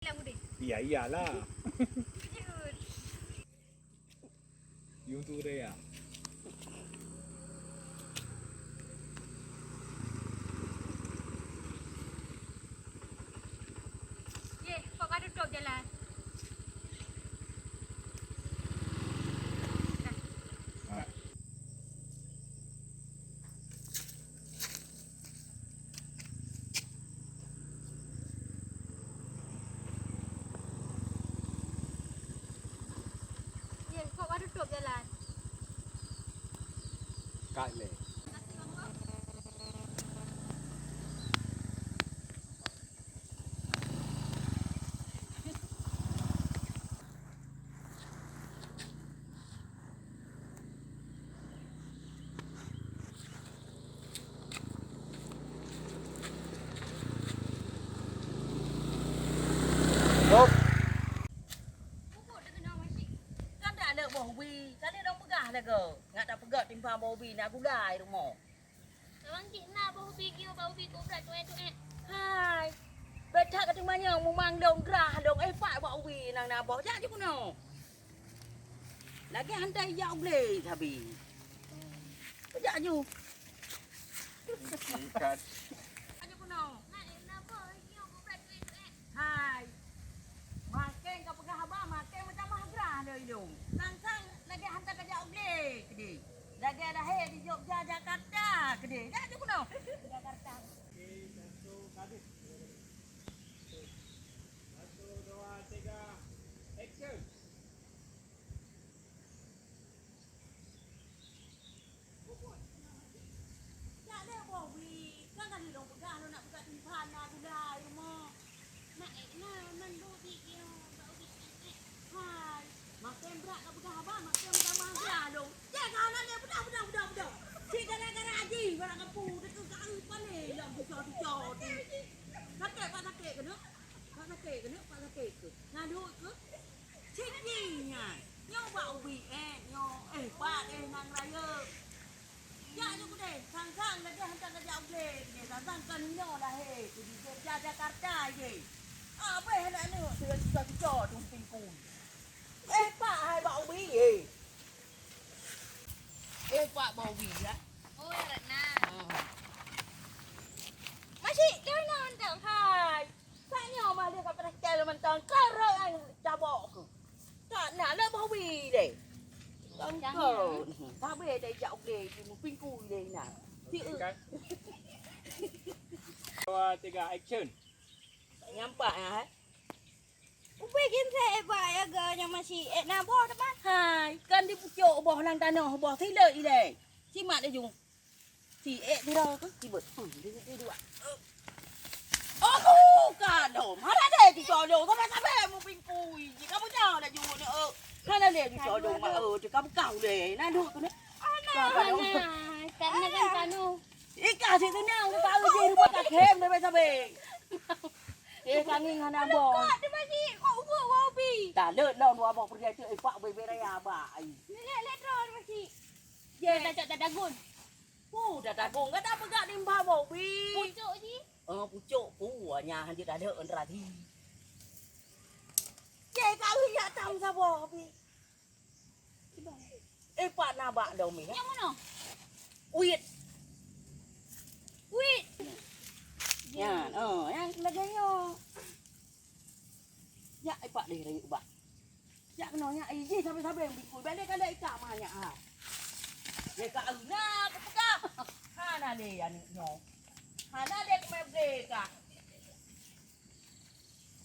Iya iyalah. Yung ture ya. Ye, kok kau duduk jalan? Ye, kok kau duduk jalan? Cãi lệ. Tốt. Bubuk dah kena masih. Kan tak ada bobi, kan dia dah pegah dah ke? Ngak tak pegat timpang bobi nak gulai rumah. Abang cik nak bau video bau video berat tu. Hai. Betak kat timanya memang dong gerah dong pak bobi nang nak bawa je kuno. Lagi hantai jauh boleh tapi. Pejak je. Ikan. Aja kuno. Nak kenapa video berat tu? Hai. Makan kau pegah abang makan macam mah gerah dah hidung. Sang-sang lagi hantar ke jauh boleh. Kedi. Lagi ada di Jogja Jakarta. Kedi. Dah je kuno. Jakarta. Tak ada bobi. Kan kan dia dong pegah nak pegat timpang nak gulai rumah. Nak man bau video bau video. Hai. Makan berat nak pegah abang. Makan macam mah gerah dong. Jangan nak dia budak. Si gara-gara haji barang kapu dekat kat panik yang bucor-bucor tu. Sakit pak sakit ke nak? Pak sakit ke? Ngadu ke? Ciknya. Nyo bau bi nyo pak nang raya. Ya je ku deh. Sang-sang lagi hantar ke jauh boleh. Ni sang-sang kan nyo dah tu di Jogja Jakarta je. Apa hendak ni? Dia bucor tu pingku. Pak hai bau bi pak bau bi ya. Oh, Ratna. Masih kena mentang hai. Saknya mah dia kat pasal mentang karang ai cabok ke. Tak nak lah bau bi deh. Jangan. Tak boleh dah jauh deh di pingku deh nak. Ikan. 2, 3 action. Tak nyampak ah. Bikin saya baik agaknya masih nak bawa teman. Hai, kan di pucuk bawah lang tanah bawah tilai deh. Si mak dia jung. Si tu dah ke? Si bet. Dia dua. Aku kan dah. Mana deh di jodoh sampai mu pingku. Jika kamu jangan dah jung ni Kan ada di jodoh mak dia kamu kau deh. Nak duk tu ni. Karena kan kanu. Ika si tu nang kau je rumah tak kem deh sampai. Kangin hana bong. Kak, dia masih kau buat wabi. Tak le lawan dua bong pergi tu pak beraya bai. Lihat drone masih. Je Tak dagun. dah dagung kan tak pegak limbah bobi. Pucuk je. Pucuk puanya dia dah ada enrati. Je kau ya tam sa bobi. Pak nabak dah mi. Yang mana? Uit. Wait. Ya, yang lagi yo. Ya pak deh rayuk bak. Ya kenanya je sampai bikul balik kan dah ikak mahnya ah. Je ka na pegak. Hana le ya ni no. Hana dek mebeka.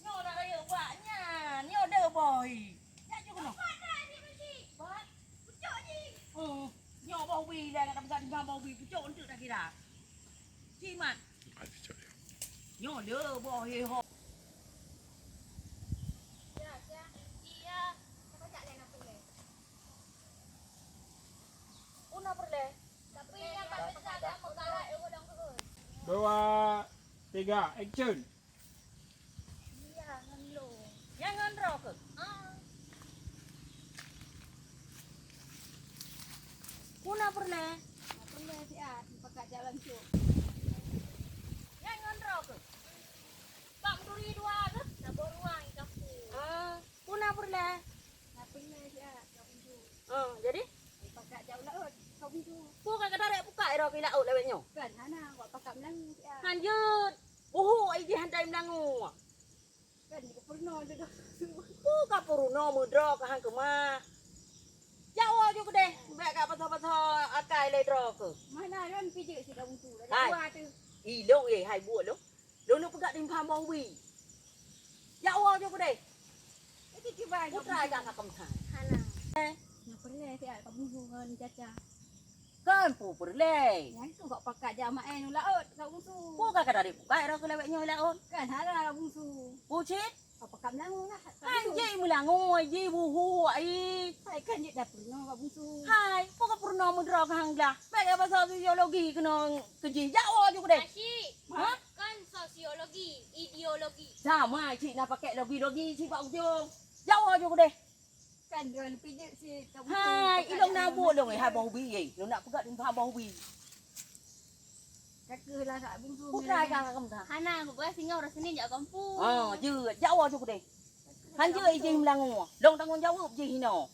Nyo nak rayuk baknya. Nyo de boy. Ya je kono. Bat. Pucuk je. Nyo bau bi lah nak pegang timbang bau bi pucuk untuk dah kira. Cimat. Nyo de boy ho. Iya. Apa tak lain apa le? Una perle. Tapi yang tak besar dah mengalat orang terus. 2, 3 action. Iya, ngelo. Yang ngendro ke? Una perle. Tak perlu siat pakai jalan cuk. Yang ngendro ke? Pak duri dua ke? Tak boruang. no juga. Buka puruno mudro ka hang kema. Jawa juga deh, mek ka patho akai le dro ke. Mana ron pijak si kamu tu. Hai. Dua tu. I long e hai buat lo. Lo nak pegak dim pam bau wi. Jawa juga deh. Itu coba. Putra ka kam thai. Hana. Yang pernah si kamu hubungan caca. Kan pu perle. Yang tu kau pakai jama nu laut kamu tu. Pu ka dari buka ro ke lewek nyoy laon. Kan hana kamu tu. Pu chit. Kau pakai langu lah. Anjay mula ngoi ji bu hu ai. Hai kan dia dah pernah kamu tu. Hai, pu ka purno mudro ka hang la. Mek ka pasal sosiologi kena keji Jawa juga deh. Asyik. Ha? Kan sosiologi, ideologi. Sama cik nak pakai logi-logi cik pak ujung. Jawa juga deh. Kan ron pijak si kamu tu. Hai, ilong na buat dong hai bau bi ai. Lo nak pegak dim pam bau bi. Kakak lah kak bungsu. Putra ka kam thai. Hana, bukan singa orang Senin jak kampung. Dư Jawa juga deh. Han dư ai jing lango. Long tanggung jawab ji hino.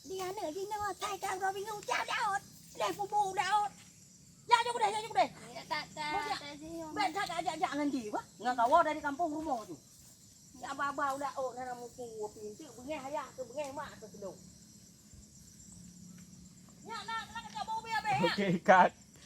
Đi ăn ở đi đâu thay cao rồi mình ngủ chao đau. Để phụ bù đau. Ya juga deh, ya juga deh. Tak sini. Ben tak ajak jangan di wah. Ngan kawa dari kampung rumah tu. Ya baba udah oh nana muku pintu bengeh haya ke bengeh mak ke belum. Ya nak bau be be. Okay, cut.